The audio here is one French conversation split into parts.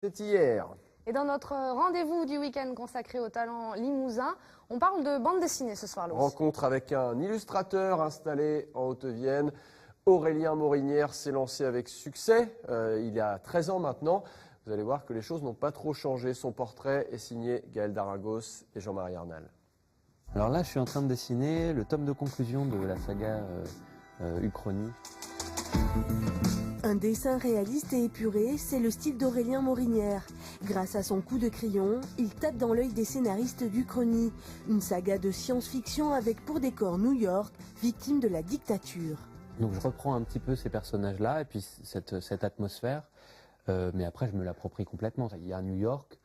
C'est hier. Et dans notre rendez-vous du week-end consacré au talent limousin, on parle de bande dessinée ce soir, Louis. Rencontre avec un illustrateur installé en Haute-Vienne. Aurélien Morinière s'est lancé avec succès, il y a 13 ans maintenant. Vous allez voir que les choses n'ont pas trop changé. Son portrait est signé Gaël Daragos et Jean-Marie Arnal. Alors là, je suis en train de dessiner le tome de conclusion de la saga Uchronie. Un dessin réaliste et épuré, c'est le style d'Aurélien Morinière. Grâce à son coup de crayon, il tape dans l'œil des scénaristes d'Uchronie, une saga de science-fiction avec pour décor New York, victime de la dictature. Donc je reprends un petit peu ces personnages-là et puis cette atmosphère, mais après je me l'approprie complètement. Il y a New York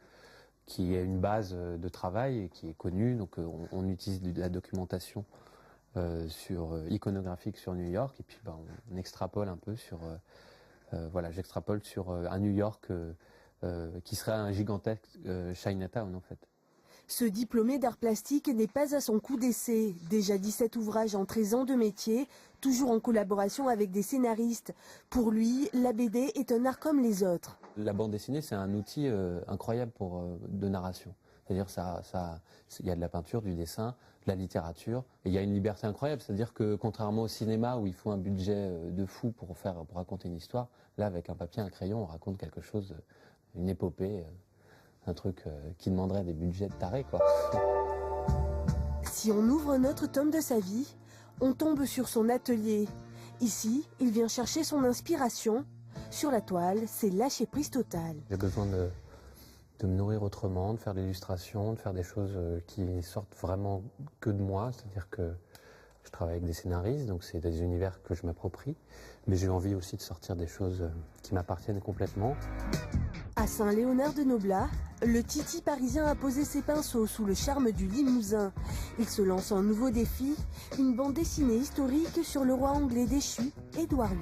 qui est une base de travail et qui est connue, donc on utilise de la documentation iconographique sur New York et puis on extrapole un peu sur j'extrapole sur un New York qui serait un gigantesque Chinatown en fait. Ce diplômé d'art plastique n'est pas à son coup d'essai. Déjà 17 ouvrages en 13 ans de métier, toujours en collaboration avec des scénaristes. Pour lui, la BD est un art comme les autres. La bande dessinée, c'est un outil incroyable de narration. C'est-à-dire il y a de la peinture, du dessin, de la littérature, et il y a une liberté incroyable. C'est-à-dire que contrairement au cinéma où il faut un budget de fou pour raconter une histoire, là avec un papier, un crayon, on raconte quelque chose, une épopée, un truc qui demanderait des budgets de taré, quoi. Si on ouvre notre tome de sa vie, on tombe sur son atelier. Ici, il vient chercher son inspiration. Sur la toile, c'est lâcher prise totale. J'ai besoin de me nourrir autrement, de faire de l'illustration, de faire des choses qui sortent vraiment que de moi. C'est-à-dire que je travaille avec des scénaristes, donc c'est des univers que je m'approprie. Mais j'ai envie aussi de sortir des choses qui m'appartiennent complètement. À Saint-Léonard-de-Noblat, le Titi parisien a posé ses pinceaux sous le charme du Limousin. Il se lance un nouveau défi, une bande dessinée historique sur le roi anglais déchu, Édouard VIII.